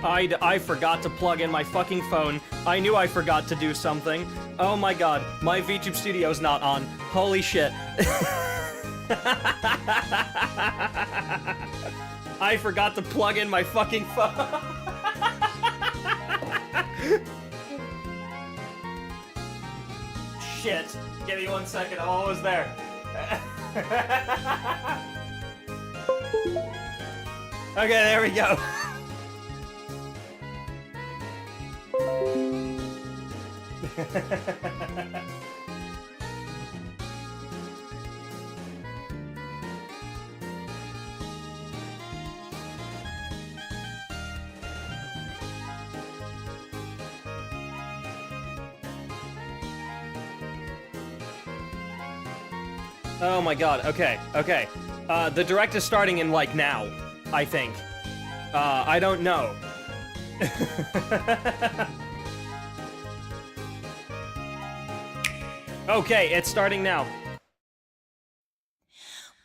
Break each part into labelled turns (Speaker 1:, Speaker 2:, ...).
Speaker 1: I forgot to plug in my fucking phone. I knew I forgot to do something. Oh my god, my VTube Studio's not on. Holy shit. I forgot to plug in my fucking phone. Shit. Give me 1 second, I'm almost there. Okay, there we go. Oh my god, okay. The direct is starting in, like, now, I think. I don't know. Okay, it's starting now.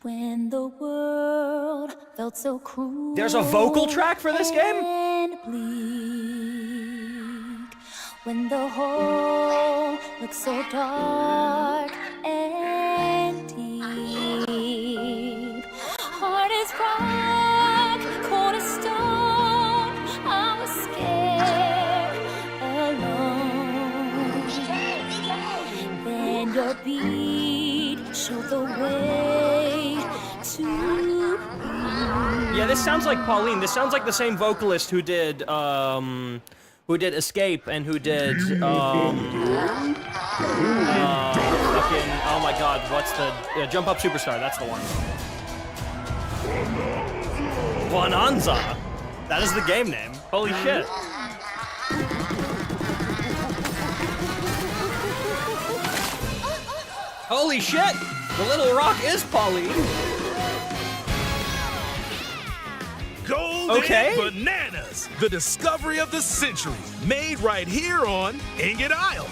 Speaker 2: When the world felt so cruel.
Speaker 1: There's a vocal track for this game?
Speaker 2: And bleak. When the whole looked so dark and deep. Hard as rock, cold as stone. I was scared, alone. Then your beat showed the way to you.
Speaker 1: Yeah, this sounds like Pauline. This sounds like the same vocalist who did Escape and who did, fucking, oh my god, what's the, Jump Up Superstar, that's the one. Bananza! That is the game name. Holy shit. Holy shit! The Little Rock is Pauline!
Speaker 3: Golden Bananas, the discovery of the century, made right here on Ingot Isle.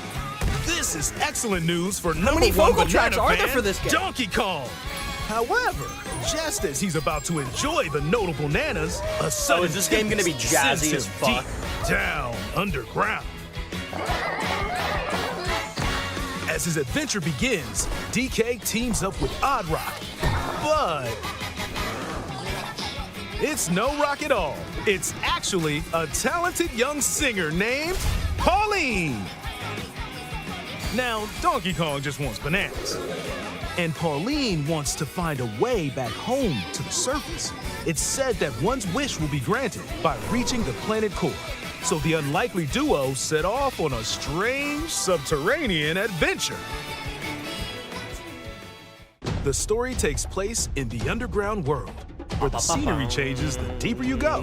Speaker 3: This is excellent news for
Speaker 1: How many
Speaker 3: #1
Speaker 1: vocal tracks
Speaker 3: banana
Speaker 1: are there
Speaker 3: fan,
Speaker 1: for this game?
Speaker 3: Donkey Kong. However, just as he's about to enjoy the notable bananas, a sudden
Speaker 1: is this game gonna be
Speaker 3: tempest
Speaker 1: jazzy
Speaker 3: sends
Speaker 1: as
Speaker 3: him
Speaker 1: fuck?
Speaker 3: deep down underground. As his adventure begins, DK teams up with Odd Rock, but it's no rock at all. It's actually a talented young singer named Pauline. Now, Donkey Kong just wants bananas. And Pauline wants to find a way back home to the surface. It's said that one's wish will be granted by reaching the planet core. So the unlikely duo set off on a strange subterranean adventure. The story takes place in the underground world, where the scenery changes the deeper you go.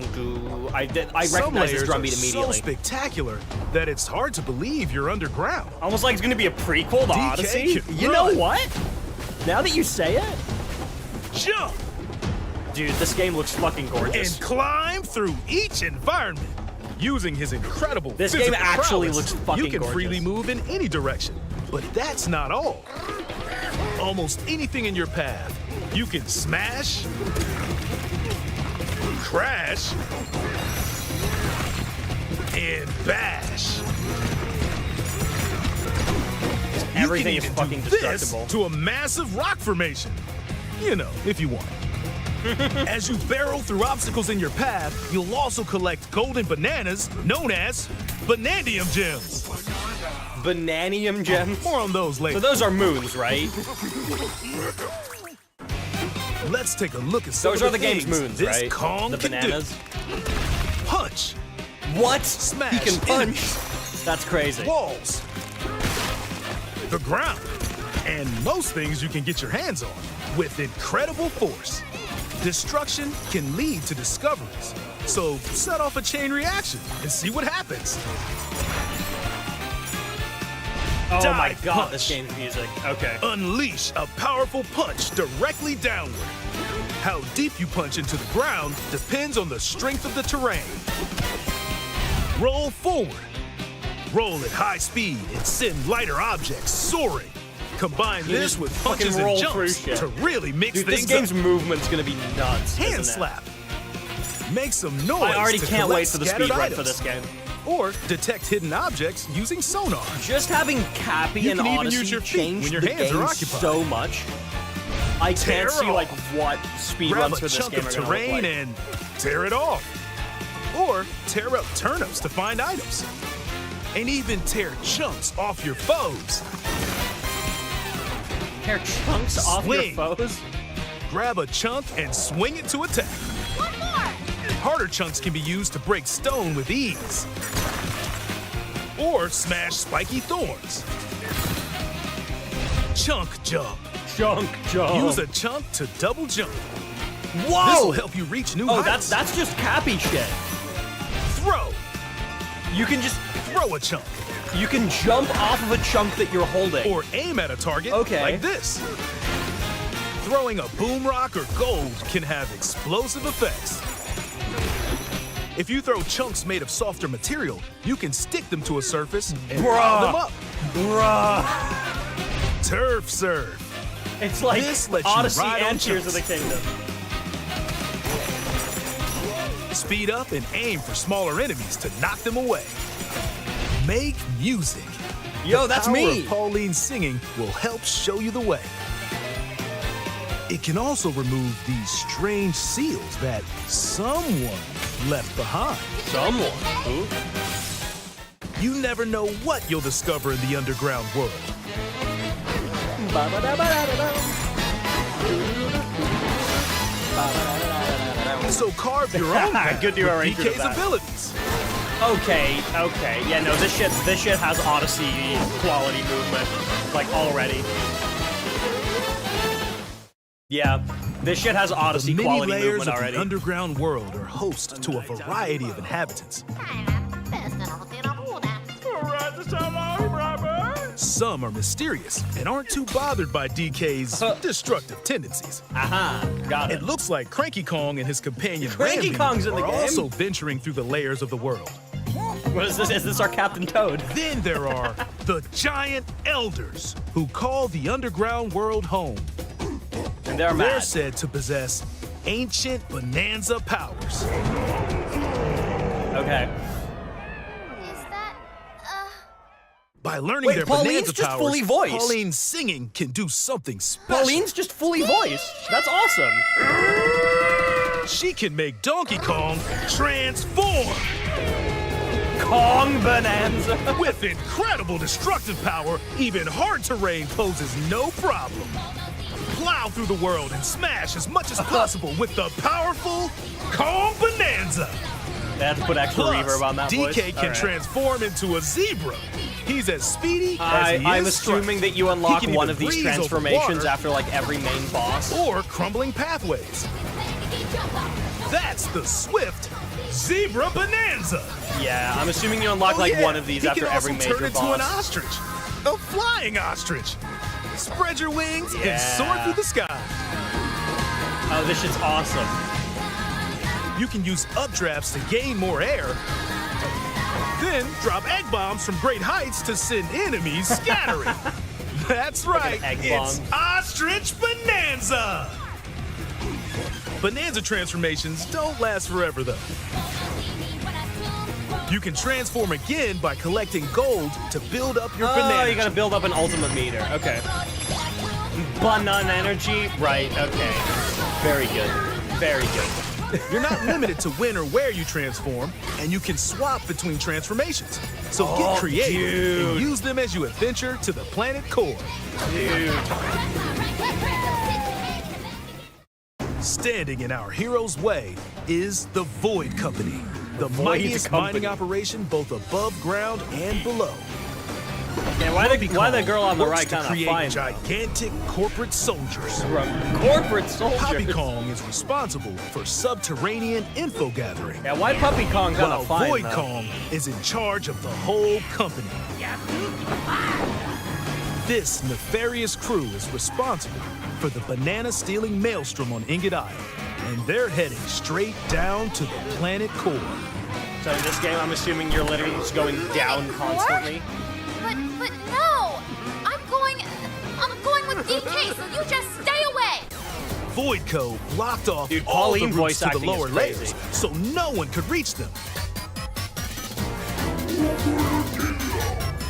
Speaker 1: I recognize this drum beat
Speaker 3: Some layers are
Speaker 1: immediately.
Speaker 3: so spectacular that it's hard to believe you're underground.
Speaker 1: Almost like it's gonna be a prequel to
Speaker 3: DK
Speaker 1: Odyssey.
Speaker 3: can
Speaker 1: You know
Speaker 3: run.
Speaker 1: what? Now that you say it,
Speaker 3: Jump
Speaker 1: dude, this game looks fucking gorgeous.
Speaker 3: and climb through each environment. Using his incredible
Speaker 1: This game
Speaker 3: physical
Speaker 1: actually
Speaker 3: prowess,
Speaker 1: looks fucking
Speaker 3: you can freely
Speaker 1: gorgeous.
Speaker 3: move in any direction. But that's not all. Almost anything in your path, you can smash, crash, and bash.
Speaker 1: Everything
Speaker 3: you
Speaker 1: is
Speaker 3: can even
Speaker 1: fucking
Speaker 3: do this
Speaker 1: destructible.
Speaker 3: to a massive rock formation. You know, if you want. As you barrel through obstacles in your path, you'll also collect golden bananas known as Banandium gems.
Speaker 1: Bananium gems.
Speaker 3: More on those
Speaker 1: So
Speaker 3: later.
Speaker 1: those are moons, right?
Speaker 3: Let's take a look at some
Speaker 1: Those
Speaker 3: of
Speaker 1: are the game's
Speaker 3: things
Speaker 1: moons,
Speaker 3: this
Speaker 1: right?
Speaker 3: Kong
Speaker 1: The
Speaker 3: can
Speaker 1: bananas.
Speaker 3: do. Punch,
Speaker 1: What?
Speaker 3: Smash
Speaker 1: He can punch.
Speaker 3: enemies.
Speaker 1: That's crazy.
Speaker 3: walls, the ground, and most things you can get your hands on with incredible force. Destruction can lead to discoveries, so set off a chain reaction and see what happens.
Speaker 1: Oh my
Speaker 3: Dive
Speaker 1: god,
Speaker 3: punch.
Speaker 1: this game's music. Okay.
Speaker 3: Unleash a powerful punch directly downward. How deep you punch into the ground depends on the strength of the terrain. Roll forward. Roll at high speed and send lighter objects soaring. Combine
Speaker 1: You
Speaker 3: this
Speaker 1: just
Speaker 3: with
Speaker 1: fucking
Speaker 3: punches and
Speaker 1: roll through
Speaker 3: jumps
Speaker 1: shit.
Speaker 3: to really mix
Speaker 1: Dude, this
Speaker 3: things
Speaker 1: game's
Speaker 3: up.
Speaker 1: movement's gonna be nuts.
Speaker 3: Hand
Speaker 1: isn't it?
Speaker 3: slap. Make some noise.
Speaker 1: I already
Speaker 3: to
Speaker 1: can't wait
Speaker 3: collect
Speaker 1: for the
Speaker 3: scattered
Speaker 1: speedrun
Speaker 3: items.
Speaker 1: for this game.
Speaker 3: Or detect hidden objects using sonar.
Speaker 1: Just having Cappy
Speaker 3: You
Speaker 1: and
Speaker 3: can even
Speaker 1: Odyssey
Speaker 3: use your feet
Speaker 1: change
Speaker 3: when your
Speaker 1: the
Speaker 3: hands are
Speaker 1: game
Speaker 3: occupied.
Speaker 1: so much. I
Speaker 3: Tear
Speaker 1: can't see like
Speaker 3: off.
Speaker 1: what
Speaker 3: Grab
Speaker 1: speedruns
Speaker 3: a
Speaker 1: for this
Speaker 3: chunk
Speaker 1: game
Speaker 3: of
Speaker 1: are gonna look
Speaker 3: terrain
Speaker 1: like.
Speaker 3: and tear it off. Or tear up turnips to find items. And even tear chunks off your foes.
Speaker 1: Tear chunks off your
Speaker 3: Swing.
Speaker 1: foes?
Speaker 3: Grab a chunk and swing it to attack.
Speaker 2: One more!
Speaker 3: Harder chunks can be used to break stone with ease. Or smash spiky thorns. Chunk jump.
Speaker 1: Chunk jump.
Speaker 3: Use a chunk to double jump.
Speaker 1: Whoa!
Speaker 3: This will help you reach new
Speaker 1: Oh,
Speaker 3: heights.
Speaker 1: that's just Cappy shit.
Speaker 3: Throw.
Speaker 1: You can just
Speaker 3: Throw a chunk.
Speaker 1: you can jump off of a chunk that you're holding.
Speaker 3: Or aim at a target
Speaker 1: Okay.
Speaker 3: like this. Throwing a boom rock or gold can have explosive effects. If you throw chunks made of softer material, you can stick them to a surface and pile them up.
Speaker 1: Bruh.
Speaker 3: Turf serve.
Speaker 1: It's like
Speaker 3: This lets you
Speaker 1: Odyssey
Speaker 3: ride on
Speaker 1: and Tears of the
Speaker 3: chunks.
Speaker 1: Kingdom.
Speaker 3: Speed up and aim for smaller enemies to knock them away. Make music.
Speaker 1: Yo, that's
Speaker 3: Power
Speaker 1: me.
Speaker 3: of Pauline's singing will help show you the way. It can also remove these strange seals that someone left behind.
Speaker 1: Someone. Who?
Speaker 3: You never know what you'll discover in the underground world. So carve your own path
Speaker 1: Good
Speaker 3: with
Speaker 1: arranger to
Speaker 3: DK's
Speaker 1: that.
Speaker 3: abilities.
Speaker 1: Okay. Yeah, no, this shit has Odyssey quality movement, like already. Yeah, this shit has
Speaker 3: The
Speaker 1: Odyssey
Speaker 3: many
Speaker 1: quality
Speaker 3: layers
Speaker 1: movement
Speaker 3: of
Speaker 1: already.
Speaker 3: the underground world are host to a variety of inhabitants. Some are mysterious and aren't too bothered by DK's destructive tendencies.
Speaker 1: Aha, got it.
Speaker 3: It looks like Cranky Kong and his companion
Speaker 1: Cranky
Speaker 3: Rambi
Speaker 1: Kong's in the
Speaker 3: are
Speaker 1: game?
Speaker 3: also venturing through the layers of the world.
Speaker 1: What is this? Is this our Captain Toad?
Speaker 3: Then there are the giant elders who call the underground world home.
Speaker 1: And they're
Speaker 3: They're
Speaker 1: mad.
Speaker 3: said to possess ancient Bananza powers.
Speaker 1: Okay.
Speaker 2: Is that,
Speaker 3: By learning
Speaker 1: Wait,
Speaker 3: their
Speaker 1: Pauline's
Speaker 3: Bananza
Speaker 1: just
Speaker 3: powers,
Speaker 1: fully voiced.
Speaker 3: Pauline's singing can do something special.
Speaker 1: Pauline's just fully voiced. That's awesome.
Speaker 3: She can make Donkey Kong transform
Speaker 1: Kong Bananza.
Speaker 3: with incredible destructive power. Even hard terrain poses no problem. Plow through the world and smash as much as possible with the powerful Kong Bananza.
Speaker 1: They had to put extra
Speaker 3: Plus,
Speaker 1: reverb on that
Speaker 3: DK
Speaker 1: voice.
Speaker 3: can
Speaker 1: Alright.
Speaker 3: transform into a zebra. He's as speedy as he
Speaker 1: I'm
Speaker 3: is
Speaker 1: assuming
Speaker 3: strong.
Speaker 1: that you unlock
Speaker 3: He can
Speaker 1: one
Speaker 3: even
Speaker 1: of these
Speaker 3: breeze over
Speaker 1: transformations
Speaker 3: water
Speaker 1: after like every main boss.
Speaker 3: or crumbling pathways. That's the swift Zebra Bananza.
Speaker 1: Yeah, I'm assuming you unlock like one of these
Speaker 3: he
Speaker 1: after
Speaker 3: can
Speaker 1: every
Speaker 3: also
Speaker 1: major
Speaker 3: turn into
Speaker 1: boss.
Speaker 3: an ostrich, a flying ostrich. Spread your wings and
Speaker 1: Yeah.
Speaker 3: soar through the sky.
Speaker 1: Oh, this shit's awesome.
Speaker 3: You can use updrafts to gain more air. Then drop egg bombs from great heights to send enemies scattering. That's right,
Speaker 1: egg
Speaker 3: it's
Speaker 1: bomb.
Speaker 3: Ostrich Bananza! Bananza transformations don't last forever though. You can transform again by collecting gold to build up your
Speaker 1: Oh,
Speaker 3: banana.
Speaker 1: you gotta build up an ultimate meter. Okay. Banana energy. Right. Okay. Very good. Very good.
Speaker 3: You're not limited to when or where you transform, and you can swap between transformations. So get creative
Speaker 1: dude.
Speaker 3: and use them as you adventure to the planet core.
Speaker 1: Dude.
Speaker 3: Standing in our hero's way is the Void Company, the mightiest
Speaker 1: Company.
Speaker 3: mining operation both above ground and below.
Speaker 1: Yeah, why the girl on the
Speaker 3: Works
Speaker 1: right
Speaker 3: to
Speaker 1: kind of
Speaker 3: create
Speaker 1: fine?
Speaker 3: gigantic corporate soldiers.
Speaker 1: Corporate soldiers.
Speaker 3: Poppy Kong is responsible for subterranean info gathering,
Speaker 1: Yeah, why Puppy Kong kind
Speaker 3: while
Speaker 1: of fine
Speaker 3: Void
Speaker 1: though?
Speaker 3: Kong is in charge of the whole company. This nefarious crew is responsible for the banana-stealing maelstrom on Ingot Isle, and they're heading straight down to the planet core.
Speaker 1: So in this game, I'm assuming you're literally just going down constantly.
Speaker 2: but no! I'm going with DK, so you just stay away!
Speaker 3: void code blocked off
Speaker 1: Dude,
Speaker 3: all the
Speaker 1: Pauline
Speaker 3: routes
Speaker 1: voice
Speaker 3: to the
Speaker 1: acting is
Speaker 3: lower
Speaker 1: crazy.
Speaker 3: layers, so no one could reach them.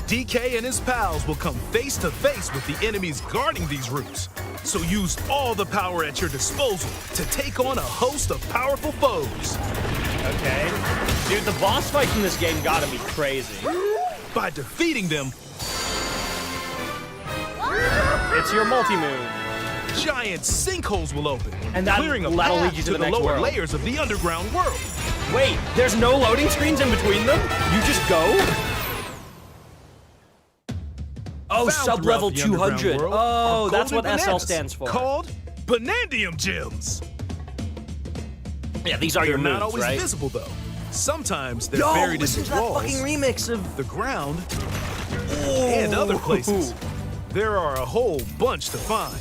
Speaker 3: DK and his pals will come face to face with the enemies guarding these routes. So use all the power at your disposal to take on a host of powerful foes.
Speaker 1: Okay. Dude, the boss fights in this game gotta be crazy.
Speaker 3: By defeating them,
Speaker 1: It's your multi-move.
Speaker 3: giant sinkholes will open,
Speaker 1: And
Speaker 3: clearing a
Speaker 1: that'll
Speaker 3: path
Speaker 1: lead you to
Speaker 3: to
Speaker 1: the
Speaker 3: the
Speaker 1: next
Speaker 3: lower
Speaker 1: world.
Speaker 3: layers of the underground world.
Speaker 1: Wait, there's no loading screens in between them? You just go? Oh,
Speaker 3: Found
Speaker 1: sub-level
Speaker 3: throughout the underground
Speaker 1: 200.
Speaker 3: world
Speaker 1: Oh,
Speaker 3: are
Speaker 1: that's what
Speaker 3: golden
Speaker 1: SL
Speaker 3: bananas,
Speaker 1: stands for.
Speaker 3: Called Banandium Gems.
Speaker 1: Yeah, these are your
Speaker 3: They're not
Speaker 1: moves,
Speaker 3: always
Speaker 1: right?
Speaker 3: visible though. Sometimes they're
Speaker 1: Yo,
Speaker 3: buried in
Speaker 1: listen
Speaker 3: the
Speaker 1: to that
Speaker 3: walls,
Speaker 1: fucking remix of...
Speaker 3: the ground, and other places. There are a whole bunch to find.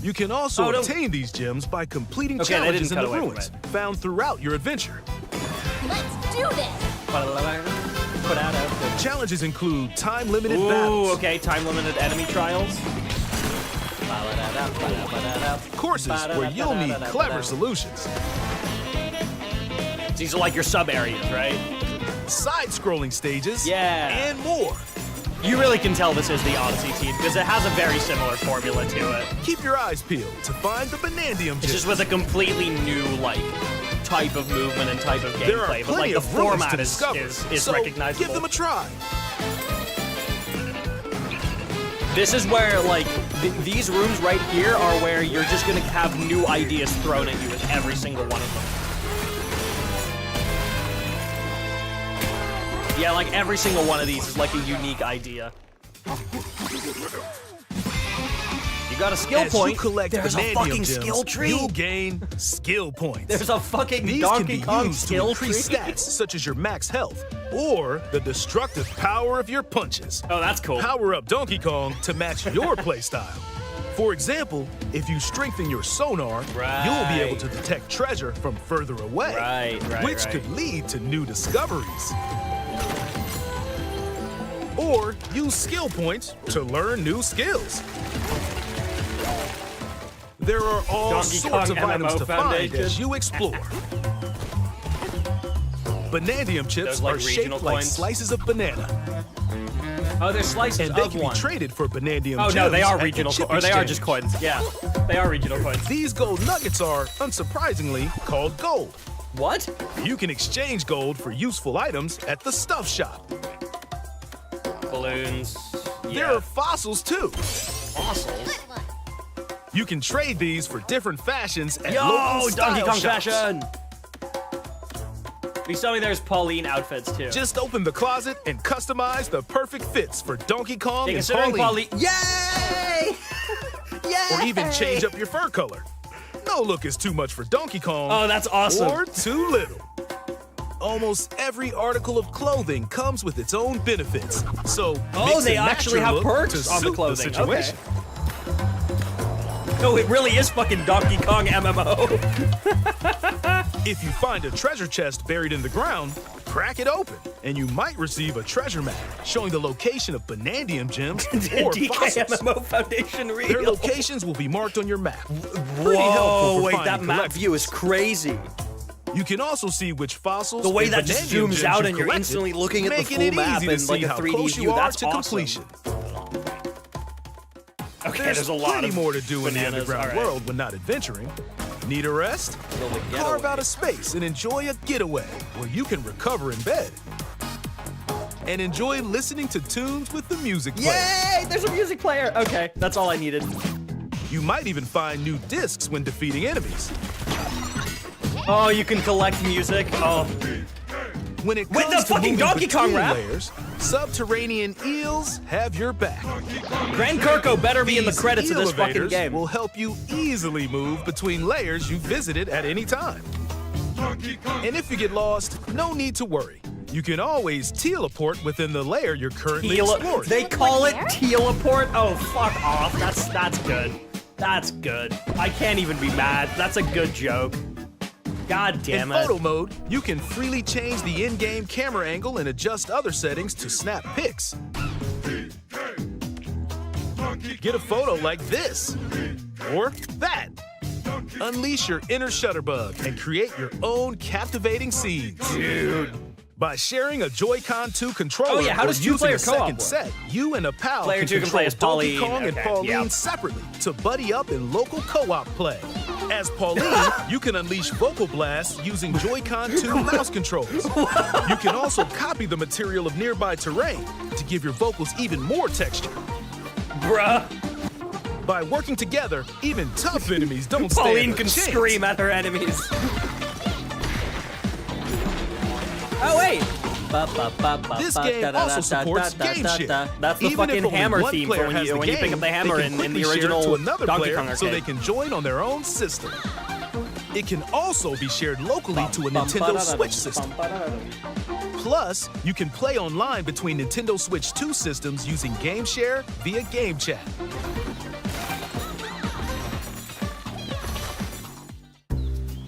Speaker 3: You can also obtain these gems by completing
Speaker 1: Okay, they
Speaker 3: challenges in
Speaker 1: didn't
Speaker 3: the
Speaker 1: cut away
Speaker 3: ruins
Speaker 1: from
Speaker 3: found throughout your adventure.
Speaker 2: Let's do this.
Speaker 1: Put out a...
Speaker 3: Challenges include time-limited
Speaker 1: Ooh,
Speaker 3: battles,
Speaker 1: okay, time-limited enemy trials.
Speaker 3: courses where you'll need clever solutions,
Speaker 1: These are like your sub-areas, right?
Speaker 3: side-scrolling stages,
Speaker 1: Yeah.
Speaker 3: and more.
Speaker 1: You really can tell this is the Odyssey team, because it has a very similar formula to it.
Speaker 3: Keep your eyes peeled to find the Banandium
Speaker 1: It's
Speaker 3: gems.
Speaker 1: just with a completely new, like, type of movement and type of
Speaker 3: There are
Speaker 1: gameplay, but
Speaker 3: plenty
Speaker 1: like the
Speaker 3: of ruins
Speaker 1: format
Speaker 3: to
Speaker 1: is
Speaker 3: discover, so
Speaker 1: recognizable.
Speaker 3: give them a try.
Speaker 1: This is where, like, these rooms right here are where you're just gonna have new ideas thrown at you with every single one of them. Yeah, like every single one of these is like a unique idea. You got a skill
Speaker 3: As
Speaker 1: point.
Speaker 3: you collect
Speaker 1: There's a
Speaker 3: Banandium
Speaker 1: fucking
Speaker 3: gems,
Speaker 1: skill tree.
Speaker 3: you'll gain skill points.
Speaker 1: There's a fucking
Speaker 3: These
Speaker 1: Donkey
Speaker 3: can be
Speaker 1: Kong
Speaker 3: used to
Speaker 1: skill
Speaker 3: increase
Speaker 1: tree.
Speaker 3: stats such as your max health or the destructive power of your punches.
Speaker 1: Oh, that's cool.
Speaker 3: Power up Donkey Kong to match your playstyle. For example, if you strengthen your sonar, you'll be able to detect treasure from further away, which could lead to new discoveries. Or use skill points to learn new skills. There are all
Speaker 1: Donkey
Speaker 3: sorts
Speaker 1: Kong
Speaker 3: of items
Speaker 1: MMO
Speaker 3: to find
Speaker 1: Foundation.
Speaker 3: as you explore. Banandium chips
Speaker 1: Those, like,
Speaker 3: are
Speaker 1: regional
Speaker 3: shaped like
Speaker 1: coins?
Speaker 3: slices of banana,
Speaker 1: Oh, there's slices
Speaker 3: and they
Speaker 1: of
Speaker 3: can
Speaker 1: one.
Speaker 3: be traded for Banandium
Speaker 1: Oh
Speaker 3: gems
Speaker 1: no, they are
Speaker 3: at the
Speaker 1: regional,
Speaker 3: chip
Speaker 1: or they are just
Speaker 3: exchange.
Speaker 1: coins. Yeah, they are regional coins.
Speaker 3: These gold nuggets are, unsurprisingly, called gold.
Speaker 1: What?
Speaker 3: You can exchange gold for useful items at the stuff shop.
Speaker 1: Balloons.
Speaker 3: There
Speaker 1: Yeah.
Speaker 3: are fossils too.
Speaker 1: Fossils.
Speaker 3: You can trade these for different fashions at
Speaker 1: Yo,
Speaker 3: local
Speaker 1: Donkey
Speaker 3: style
Speaker 1: Kong
Speaker 3: shops.
Speaker 1: fashion. Please tell me there's Pauline outfits too.
Speaker 3: Just open the closet and customize the perfect fits for Donkey Kong
Speaker 1: Yeah,
Speaker 3: and
Speaker 1: considering
Speaker 3: Pauline.
Speaker 1: Yay! Yay!
Speaker 3: Or even change up your fur color. No look is too much for Donkey Kong.
Speaker 1: Oh, that's awesome.
Speaker 3: Or too little. Almost every article of clothing comes with its own benefits. So mix
Speaker 1: they
Speaker 3: and match
Speaker 1: actually
Speaker 3: your
Speaker 1: have
Speaker 3: look
Speaker 1: perks
Speaker 3: to
Speaker 1: on the
Speaker 3: suit
Speaker 1: clothing.
Speaker 3: situation.
Speaker 1: No, it really is fucking Donkey Kong MMO.
Speaker 3: If you find a treasure chest buried in the ground, crack it open, and you might receive a treasure map showing the location of Banandium gems or
Speaker 1: DK
Speaker 3: fossils.
Speaker 1: MMO Foundation real.
Speaker 3: Their locations will be marked on your map. Pretty helpful
Speaker 1: Whoa,
Speaker 3: for
Speaker 1: wait,
Speaker 3: finding
Speaker 1: that map
Speaker 3: collectibles.
Speaker 1: view is crazy.
Speaker 3: You can also see which fossils
Speaker 1: The way
Speaker 3: and
Speaker 1: that just
Speaker 3: Banandium
Speaker 1: zooms
Speaker 3: gems
Speaker 1: out
Speaker 3: you've
Speaker 1: and you're
Speaker 3: collected,
Speaker 1: instantly looking at the
Speaker 3: making
Speaker 1: full
Speaker 3: it
Speaker 1: map
Speaker 3: easy to
Speaker 1: in like
Speaker 3: see
Speaker 1: a
Speaker 3: how
Speaker 1: 3D
Speaker 3: close
Speaker 1: view.
Speaker 3: you are
Speaker 1: That's
Speaker 3: to
Speaker 1: awesome.
Speaker 3: completion.
Speaker 1: Okay,
Speaker 3: There's
Speaker 1: there's a lot
Speaker 3: plenty
Speaker 1: of
Speaker 3: more to do in the
Speaker 1: bananas.
Speaker 3: underground
Speaker 1: All right.
Speaker 3: world when not adventuring. Need a rest? Carve out a space and enjoy a getaway where you can recover in bed. And enjoy listening to tunes with the music player.
Speaker 1: Yay! There's a music player. Okay, that's all I needed.
Speaker 3: You might even find new discs when defeating enemies.
Speaker 1: Oh, you can collect music. Oh,
Speaker 3: When it
Speaker 1: With
Speaker 3: comes
Speaker 1: the
Speaker 3: to
Speaker 1: fucking
Speaker 3: moving
Speaker 1: Donkey Kong
Speaker 3: between
Speaker 1: rap?
Speaker 3: layers, subterranean eels have your back.
Speaker 1: Grand Kirko better be in the
Speaker 3: These
Speaker 1: credits of this fucking
Speaker 3: elevators
Speaker 1: game.
Speaker 3: will help you easily move between layers you visited at any time. And if you get lost, no need to worry. You can always teleport within the layer you're currently exploring.
Speaker 1: They call it
Speaker 2: Where?
Speaker 1: teleport? Oh, fuck off. That's good. That's good. I can't even be mad. That's a good joke. God
Speaker 3: In
Speaker 1: damn it.
Speaker 3: photo mode, you can freely change the in-game camera angle and adjust other settings to snap pics. Get a photo like this. or that. Unleash your inner Shutterbug and create your own captivating scenes.
Speaker 1: Dude.
Speaker 3: By sharing a Joy-Con 2 controller
Speaker 1: Oh yeah, how does
Speaker 3: or using
Speaker 1: two-player
Speaker 3: a
Speaker 1: co-op
Speaker 3: second
Speaker 1: work?
Speaker 3: set, you and a pal
Speaker 1: Player
Speaker 3: can
Speaker 1: 2 can
Speaker 3: control
Speaker 1: play as
Speaker 3: Donkey
Speaker 1: Pauline.
Speaker 3: Kong and
Speaker 1: Okay,
Speaker 3: Pauline
Speaker 1: yep.
Speaker 3: separately to buddy up in local co-op play. As Pauline, you can unleash vocal blasts using Joy-Con 2 mouse controls. You can also copy the material of nearby terrain to give your vocals even more texture.
Speaker 1: Bruh.
Speaker 3: By working together, even tough enemies don't stand
Speaker 1: Pauline
Speaker 3: a
Speaker 1: can
Speaker 3: chance.
Speaker 1: scream at her enemies. Oh wait.
Speaker 3: This game also supports game share.
Speaker 1: That's the
Speaker 3: Even if
Speaker 1: fucking
Speaker 3: only
Speaker 1: hammer
Speaker 3: one
Speaker 1: theme
Speaker 3: player
Speaker 1: for
Speaker 3: has
Speaker 1: when you pick
Speaker 3: game,
Speaker 1: up the hammer
Speaker 3: they can
Speaker 1: in the
Speaker 3: quickly share it
Speaker 1: original
Speaker 3: to another
Speaker 1: Donkey
Speaker 3: player
Speaker 1: Kong arcade.
Speaker 3: so they can join on their own system. It can also be shared locally to a Nintendo Switch system. Plus, you can play online between Nintendo Switch 2 systems using Game Share via Game Chat.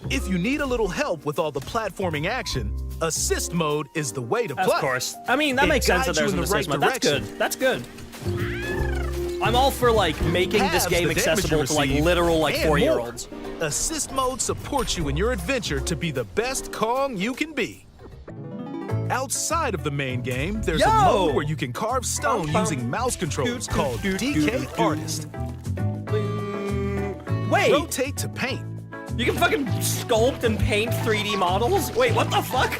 Speaker 3: If you need a little help with all the platforming action, Assist Mode is the way to play.
Speaker 1: Of course. I mean, that
Speaker 3: It
Speaker 1: makes sense that
Speaker 3: guides you
Speaker 1: there's
Speaker 3: in
Speaker 1: an
Speaker 3: the right
Speaker 1: assist mode. That's good.
Speaker 3: direction.
Speaker 1: That's good. I'm all for like making this
Speaker 3: Halves
Speaker 1: game
Speaker 3: the damage
Speaker 1: accessible
Speaker 3: you
Speaker 1: to like
Speaker 3: receive,
Speaker 1: literal like
Speaker 3: and
Speaker 1: 4-year-olds.
Speaker 3: more. Assist Mode supports you in your adventure to be the best Kong you can be. Outside of the main game, there's a
Speaker 1: Yo!
Speaker 3: mode where you can carve stone using mouse controls called DK Artist.
Speaker 1: Wait,
Speaker 3: Rotate to paint.
Speaker 1: you can fucking sculpt and paint 3D models? Wait, what the fuck?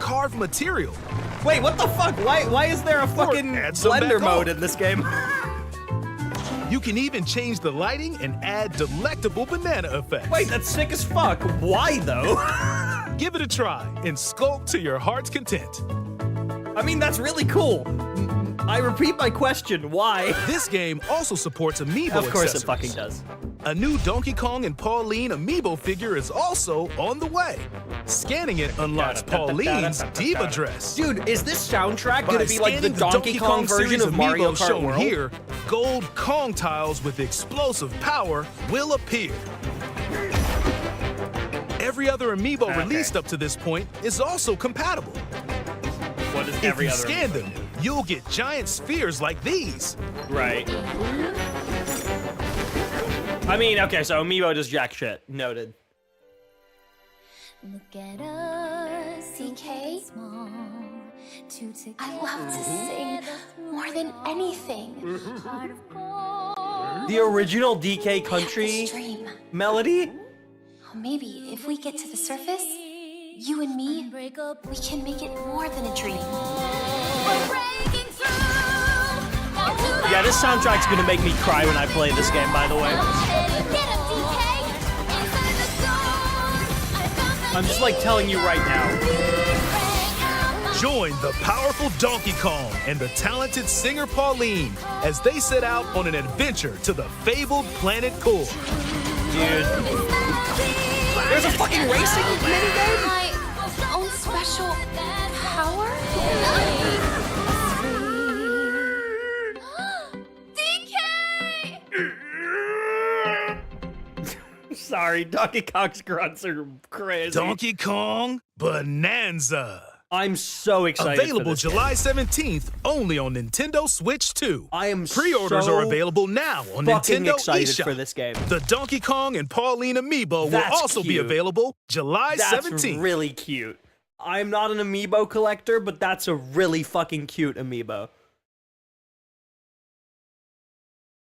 Speaker 3: Carve material.
Speaker 1: Wait, what the fuck? Why is there a fucking
Speaker 3: add some
Speaker 1: Blender
Speaker 3: back
Speaker 1: mode
Speaker 3: on.
Speaker 1: in this game?
Speaker 3: You can even change the lighting and add delectable banana effects.
Speaker 1: Wait, that's sick as fuck. Why though?
Speaker 3: Give it a try and sculpt to your heart's content.
Speaker 1: I mean, that's really cool. I repeat my question, why?
Speaker 3: This game also supports amiibo
Speaker 1: Of course it
Speaker 3: accessories.
Speaker 1: fucking does.
Speaker 3: A new Donkey Kong and Pauline amiibo figure is also on the way. Scanning it unlocks Pauline's Diva dress.
Speaker 1: Dude, is this soundtrack
Speaker 3: By
Speaker 1: gonna be like the
Speaker 3: scanning
Speaker 1: Donkey Kong version
Speaker 3: series
Speaker 1: of Mario
Speaker 3: amiibo
Speaker 1: Kart
Speaker 3: shown
Speaker 1: World?
Speaker 3: here, gold Kong tiles with explosive power will appear. Every other amiibo
Speaker 1: Okay.
Speaker 3: released up to this point is also compatible.
Speaker 1: What is
Speaker 3: If
Speaker 1: every
Speaker 3: you
Speaker 1: other
Speaker 3: scan
Speaker 1: amiibo
Speaker 3: them,
Speaker 1: do?
Speaker 3: you'll get giant spheres like these.
Speaker 1: Right. I mean, okay, so amiibo does jack shit. Noted.
Speaker 2: Look at us,
Speaker 4: DK?
Speaker 2: small, two together.
Speaker 4: I love to sing more than anything.
Speaker 2: Heart of gold.
Speaker 1: The original DK Country
Speaker 4: Dream.
Speaker 1: melody?
Speaker 4: Oh, maybe if we get to the surface, you and me,
Speaker 2: Unbreakable.
Speaker 4: we can make it more than a dream.
Speaker 2: We're breaking through. Down to
Speaker 1: Yeah, this soundtrack's gonna make me cry when I play this game, by the way.
Speaker 2: Get him, DK. Inside the zone. I found the
Speaker 1: I'm just like telling you right now.
Speaker 3: Join the powerful Donkey Kong and the talented singer Pauline as they set out on an adventure to the fabled planet Core.
Speaker 1: Dude. There's a fucking racing minigame?
Speaker 4: My own special power?
Speaker 2: DK!
Speaker 1: Sorry, Donkey Kong's grunts are crazy.
Speaker 3: Donkey Kong Bananza.
Speaker 1: I'm so excited for
Speaker 3: Available
Speaker 1: this
Speaker 3: July 17th only on Nintendo Switch 2.
Speaker 1: I am
Speaker 3: Pre-orders
Speaker 1: so
Speaker 3: are available now on
Speaker 1: fucking
Speaker 3: Nintendo
Speaker 1: excited
Speaker 3: eShop.
Speaker 1: for this game.
Speaker 3: The Donkey Kong and Pauline amiibo will
Speaker 1: That's
Speaker 3: also be
Speaker 1: cute.
Speaker 3: available July
Speaker 1: That's
Speaker 3: 17th.
Speaker 1: really cute. I'm not an amiibo collector, but that's a really fucking cute amiibo.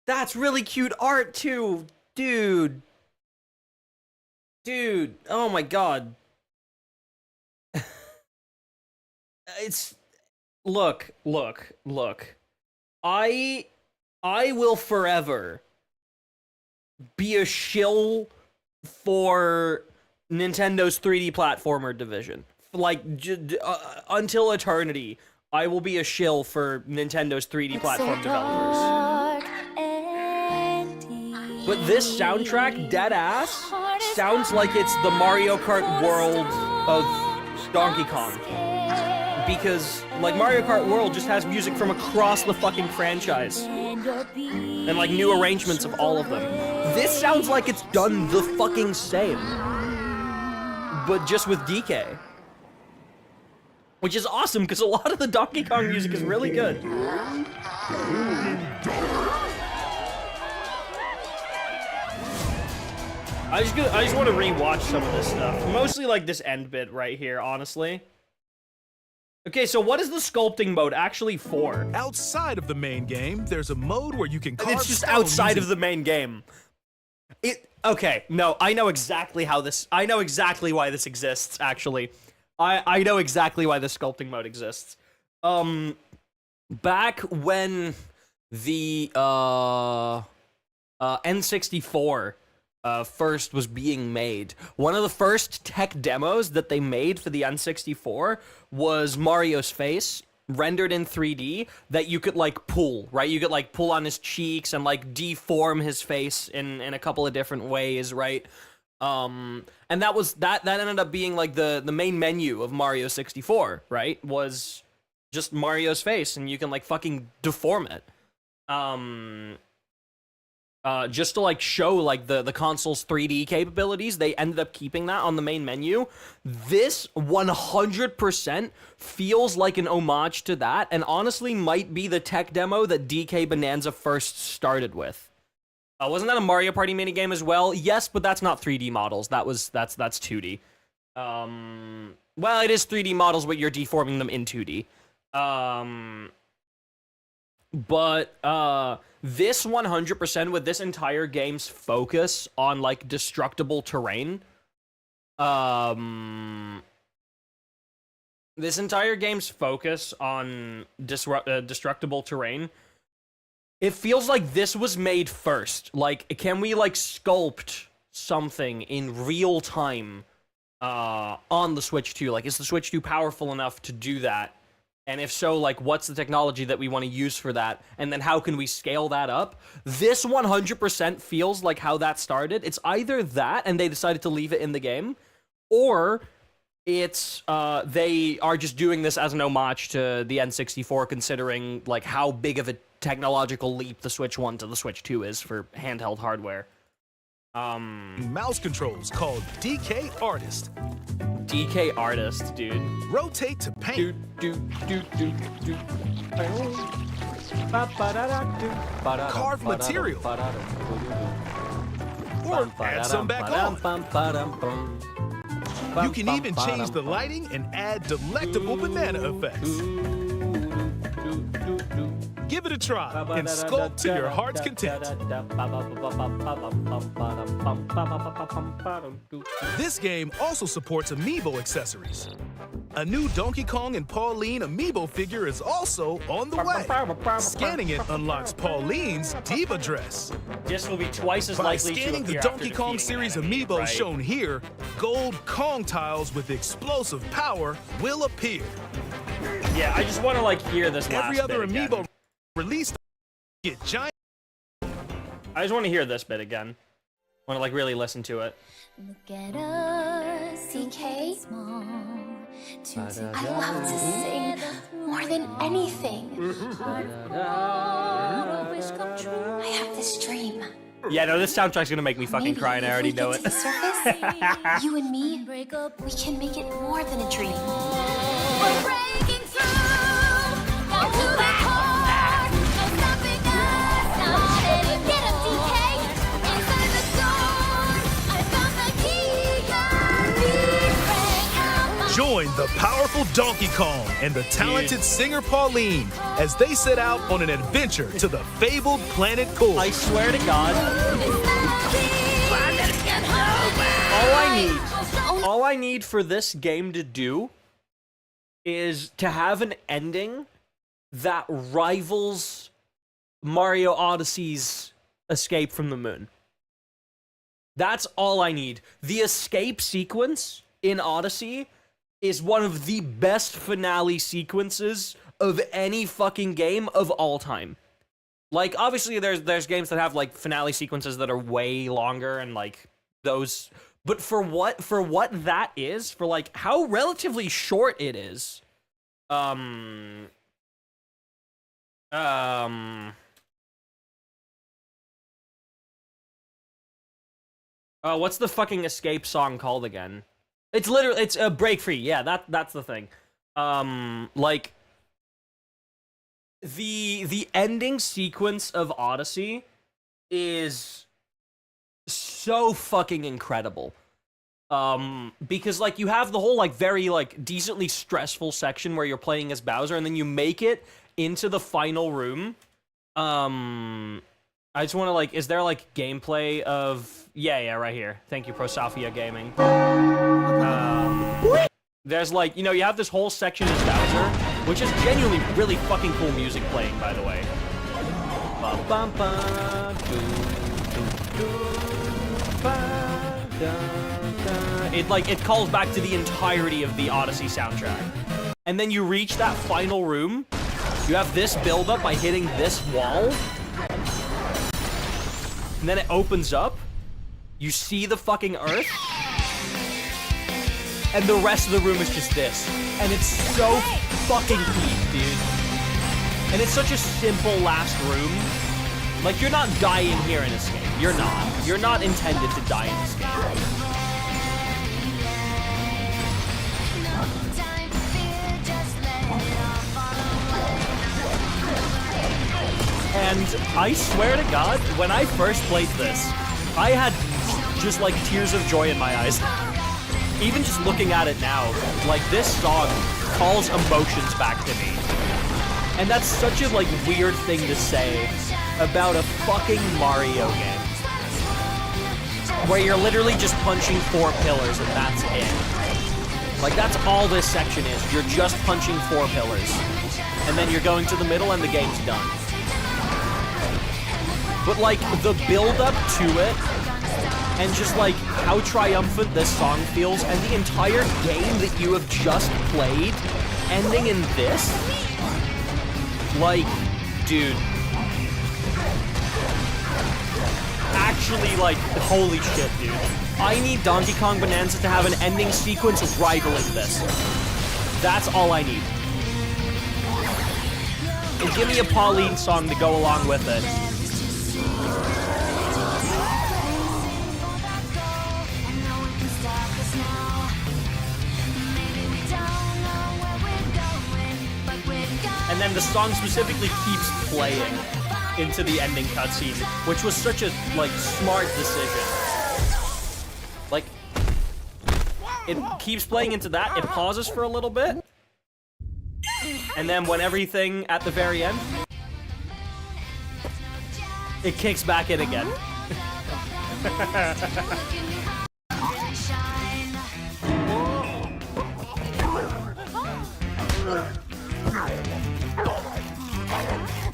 Speaker 1: That's really cute art too, dude. Dude, oh my god. It's look. I will forever be a shill for Nintendo's 3D platformer division. Like until eternity, I will be a shill for Nintendo's 3D platform developers.
Speaker 2: Dark and deep.
Speaker 1: But this soundtrack, dead ass, sounds like it's the Mario Kart world of Donkey Kong. Because, like, Mario Kart World just has music from across the fucking franchise. And, like, new arrangements of all of them. This sounds like it's done the fucking same. But just with DK. Which is awesome, because a lot of the Donkey Kong music is really good. I just want to rewatch some of this stuff. Mostly like this end bit right here, honestly. Okay, so what is the sculpting mode actually for?
Speaker 3: Outside of the main game, there's a mode where you can carve
Speaker 1: It's just
Speaker 3: stone
Speaker 1: outside
Speaker 3: using
Speaker 1: of the main game. Okay, no, I know exactly how this. I know exactly why this exists. Actually, I know exactly why the sculpting mode exists. Back when the N64 first was being made, one of the first tech demos that they made for the N64 was Mario's face rendered in 3D that you could like pull, right? You could like pull on his cheeks and like deform his face in a couple of different ways, right? And that ended up being like the main menu of Mario 64, right? Was just Mario's face, and you can like fucking deform it. Just to like show like the console's 3D capabilities, they ended up keeping that on the main menu. This 100% feels like an homage to that, and honestly might be the tech demo that DK Bananza first started with. Wasn't that a Mario Party minigame as well? Yes, but that's not 3D models. That's 2D. Well, it is 3D models, but you're deforming them in 2D. But this 100% with this entire game's focus on like destructible terrain. This entire game's focus on destructible terrain. It feels like this was made first. Like, can we like sculpt something in real time on the Switch 2? Like, is the Switch 2 powerful enough to do that? And if so, like, what's the technology that we want to use for that? And then how can we scale that up? This 100% feels like how that started. It's either that, and they decided to leave it in the game, or it's, they are just doing this as an homage to the N64, considering, like, how big of a technological leap the Switch 1 to the Switch 2 is for handheld hardware.
Speaker 3: mouse controls called KittycAtlas.
Speaker 1: KittycAtlas, dude.
Speaker 3: Rotate to paint. Carve material. Or add some back on. You can even change the lighting and add delectable banana effects. Give it a try and sculpt to your heart's content. This game also supports amiibo accessories. A new Donkey Kong and Pauline amiibo figure is also on the way. Scanning it unlocks Pauline's diva dress.
Speaker 1: This will be twice as
Speaker 3: By
Speaker 1: likely
Speaker 3: scanning
Speaker 1: to
Speaker 3: the
Speaker 1: appear
Speaker 3: Donkey
Speaker 1: after
Speaker 3: Kong
Speaker 1: defeating
Speaker 3: series
Speaker 1: an enemy,
Speaker 3: amiibo
Speaker 1: right?
Speaker 3: shown here, gold Kong tiles with explosive power will appear.
Speaker 1: Yeah, I just want to like hear this last
Speaker 3: Every other
Speaker 1: bit
Speaker 3: amiibo
Speaker 1: again.
Speaker 3: released get giant.
Speaker 1: I just want to hear this bit again. I want to like really listen to it.
Speaker 2: Look at us,
Speaker 4: DK?
Speaker 2: small.
Speaker 4: I love to sing more than anything. I have this dream.
Speaker 1: Yeah, no, this soundtrack's gonna make me fucking
Speaker 4: Maybe
Speaker 1: cry, and I
Speaker 4: if
Speaker 1: already
Speaker 4: we
Speaker 1: know
Speaker 4: get
Speaker 1: it.
Speaker 4: to the surface, you and me, we can make it more than a dream.
Speaker 2: We're breaking through, down to the core. No stopping us, not any. Get up, DK, inside the door. I found the key, got me bang out.
Speaker 3: Join the powerful Donkey Kong and the talented singer Pauline as they set out on an adventure to the fabled planet Core.
Speaker 1: I swear to God, all I need for this game to do is to have an ending that rivals Mario Odyssey's Escape from the Moon. That's all I need. The escape sequence in Odyssey is one of the best finale sequences of any fucking game of all time. Like, obviously, there's games that have like finale sequences that are way longer and like those, but for what that is, for like how relatively short it is, what's the fucking escape song called again? It's literally, it's Break Free. Yeah, that's the thing. Like the ending sequence of Odyssey is so fucking incredible. Because like you have the whole like very like decently stressful section where you're playing as Bowser, and then you make it into the final room. I just want to like, is there like gameplay of? Yeah, right here. Thank you, Spvwvky Gaming. There's like, you know, you have this whole section as Bowser, which is genuinely really fucking cool music playing, by the way. It calls back to the entirety of the Odyssey soundtrack. And then you reach that final room, you have this build-up by hitting this wall, and then it opens up, you see the fucking Earth, and the rest of the room is just this. And it's so fucking deep, dude. And it's such a simple last room. Like, you're not dying here in Escape. You're not. You're not intended to die in Escape. And I swear to God, when I first played this, I had just like tears of joy in my eyes. Even just looking at it now, like this song calls emotions back to me. And that's such a like weird thing to say about a fucking Mario game. Where you're literally just punching 4 pillars and that's it. Like that's all this section is. You're just punching 4 pillars. And then you're going to the middle and the game's done. But like the build up to it, and just like how triumphant this song feels, and the entire game that you have just played, ending in this, like, dude. Actually, like, holy shit, dude. I need Donkey Kong Bonanza to have an ending sequence rivaling this. That's all I need. And give me a Pauline song to go along with it. And then the song specifically keeps playing into the ending cutscene, which was such a, like, smart decision. Like, it keeps playing into that, it pauses for a little bit, and then when everything at the very end, it kicks back in again.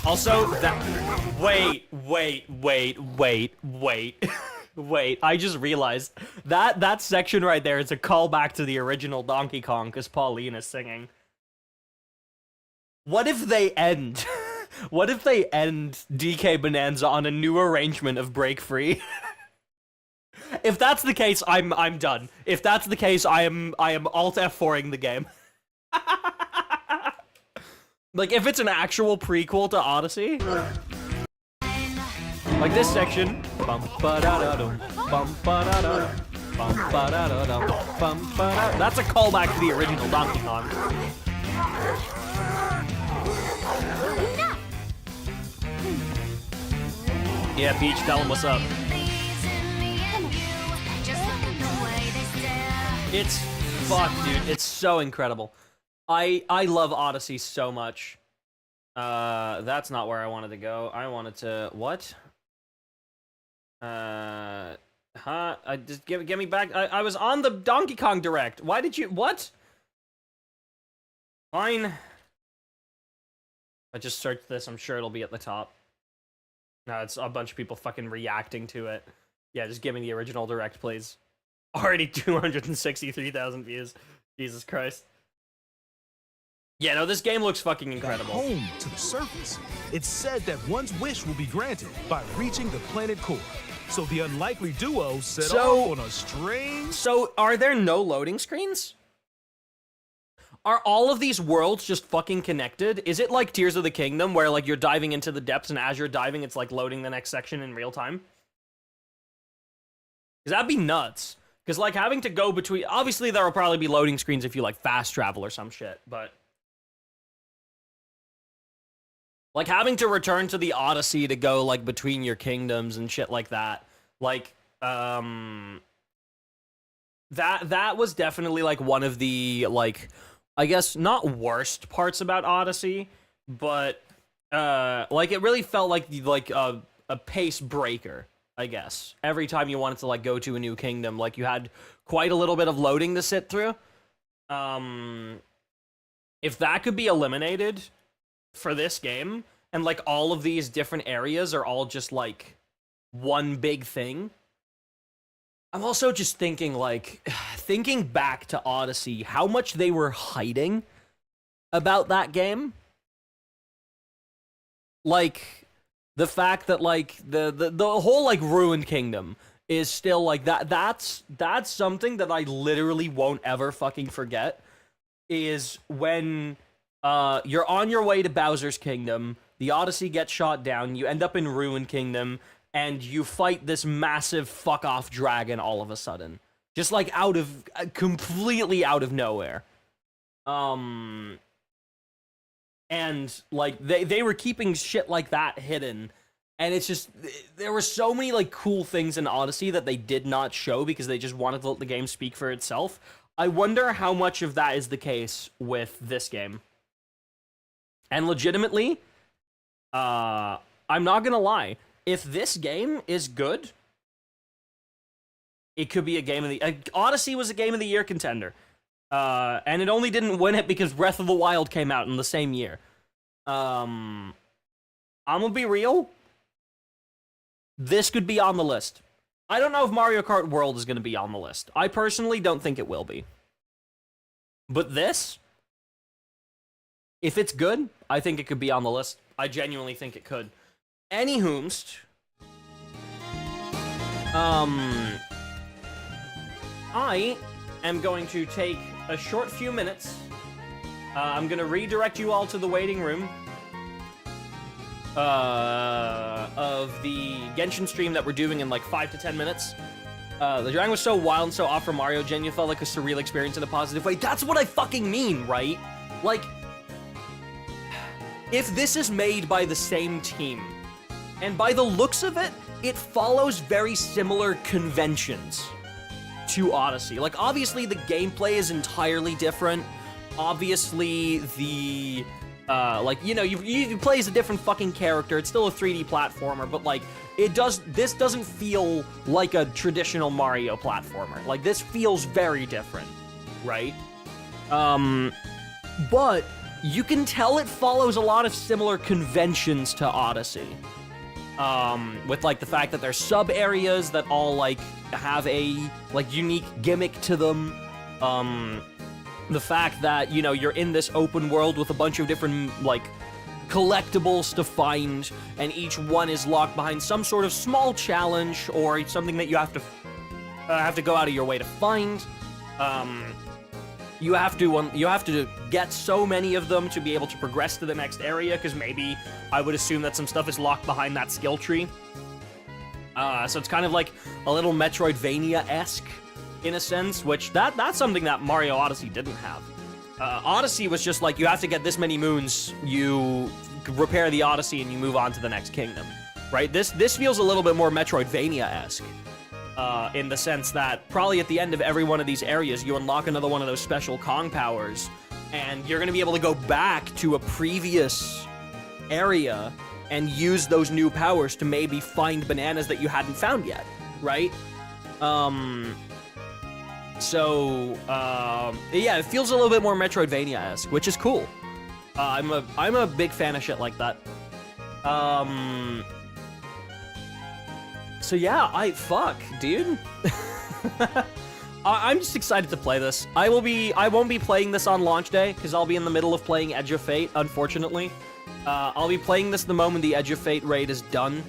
Speaker 1: Also, that... Wait. I just realized that section right there is a callback to the original Donkey Kong, because Pauline is singing. What if they end... What if they end DK Bonanza on a new arrangement of Break Free? If that's the case, I'm done. If that's the case, I am Alt F4ing the game. Like, if it's an actual prequel to Odyssey, like this section, that's a callback to the original Donkey Kong. Yeah, Peach, tell him what's up. It's fuck, dude. It's so incredible. I love Odyssey so much. That's not where I wanted to go. I wanted to... What? I just give me back... I was on the Donkey Kong Direct. Why did you... What? Fine. I just searched this. I'm sure it'll be at the top. No, it's a bunch of people fucking reacting to it. Yeah, just give me the original Direct, please. Already 263,000 views. Jesus Christ. Yeah, no, this game looks fucking incredible.
Speaker 3: Home to the surface. It's said that one's wish will be granted by reaching the planet core. So the unlikely duo set off on a strange...
Speaker 1: So, are there no loading screens? Are all of these worlds just fucking connected? Is it like Tears of the Kingdom, where like you're diving into the depths, and as you're diving, it's like loading the next section in real time? Because that'd be nuts. Because like having to go between... Obviously, there will probably be loading screens if you like fast travel or some shit, but... Like, having to return to the Odyssey to go, like, between your kingdoms and shit like that. Like, that was definitely like one of the like, I guess not worst parts about Odyssey, but like it really felt like a pace breaker, I guess. Every time you wanted to like go to a new kingdom, like you had quite a little bit of loading to sit through. If that could be eliminated for this game, and like all of these different areas are all just like one big thing. I'm also just thinking, like, thinking back to Odyssey, how much they were hiding about that game. Like, the fact that, like, the whole, like, Ruined Kingdom is still, like, that's something that I literally won't ever fucking forget, is when you're on your way to Bowser's Kingdom, the Odyssey gets shot down, you end up in Ruined Kingdom, and you fight this massive fuck-off dragon all of a sudden. Just, like, completely out of nowhere. And, like, they were keeping shit like that hidden, and it's just, there were so many, like, cool things in Odyssey that they did not show because they just wanted to let the game speak for itself. I wonder how much of that is the case with this game. And legitimately, I'm not gonna lie, if this game is good, it could be a game of the... Odyssey was a Game of the Year contender. And it only didn't win it because Breath of the Wild came out in the same year. I'm gonna be real. This could be on the list. I don't know if Mario Kart World is gonna be on the list. I personally don't think it will be. But this, if it's good, I think it could be on the list. I genuinely think it could. Anyhoomst, I am going to take a short few minutes. I'm going to redirect you all to the waiting room of the Genshin stream that we're doing in like 5 to 10 minutes. The drawing was so wild and so off from Mario, genuinely felt like a surreal experience in a positive way. That's what I fucking mean, right? Like, if this is made by the same team, and by the looks of it, it follows very similar conventions to Odyssey. Like, obviously, the gameplay is entirely different. Obviously, the, like, you know, you play as a different fucking character. It's still a 3D platformer, but, like, this doesn't feel like a traditional Mario platformer. Like, this feels very different, right? But you can tell it follows a lot of similar conventions to Odyssey. With, like, the fact that there's sub-areas that all, like, have a, like, unique gimmick to them. The fact that, you know, you're in this open world with a bunch of different, like, collectibles to find, and each one is locked behind some sort of small challenge, or something that you have to go out of your way to find. You have to get so many of them to be able to progress to the next area, because maybe I would assume that some stuff is locked behind that skill tree. So it's kind of like a little Metroidvania-esque, in a sense, which that's something that Mario Odyssey didn't have. Odyssey was just like, you have to get this many moons, you repair the Odyssey, and you move on to the next kingdom, right? This feels a little bit more Metroidvania-esque. In the sense that probably at the end of every one of these areas, you unlock another one of those special Kong powers, and you're going to be able to go back to a previous area and use those new powers to maybe find bananas that you hadn't found yet, right? Yeah, it feels a little bit more Metroidvania-esque, which is cool. I'm a big fan of shit like that. So yeah, fuck, dude. I'm just excited to play this. I won't be playing this on launch day, because I'll be in the middle of playing Edge of Fate, unfortunately. I'll be playing this the moment the Edge of Fate raid is done.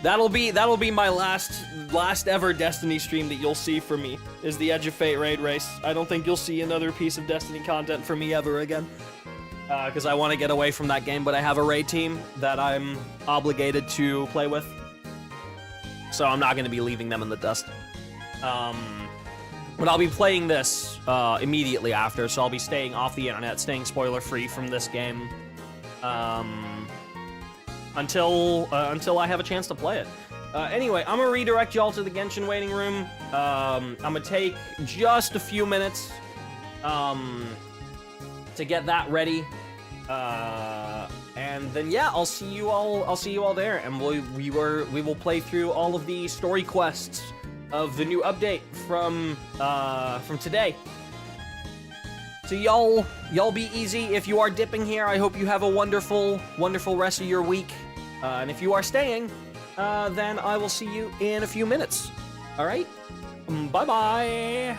Speaker 1: That'll be my last ever Destiny stream that you'll see from me, is the Edge of Fate raid race. I don't think you'll see another piece of Destiny content from me ever again. Because I want to get away from that game, but I have a raid team that I'm obligated to play with. So I'm not going to be leaving them in the dust. But I'll be playing this immediately after, so I'll be staying off the internet, staying spoiler-free from this game. I'm until I have a chance to play it. Anyway, I'm gonna redirect y'all to the Genshin waiting room. I'm gonna take just a few minutes to get that ready. And then yeah, I'll see you all there, and we will play through all of the story quests of the new update from today. So y'all be easy. If you are dipping here, I hope you have a wonderful rest of your week. And if you are staying, then I will see you in a few minutes. All right, bye bye.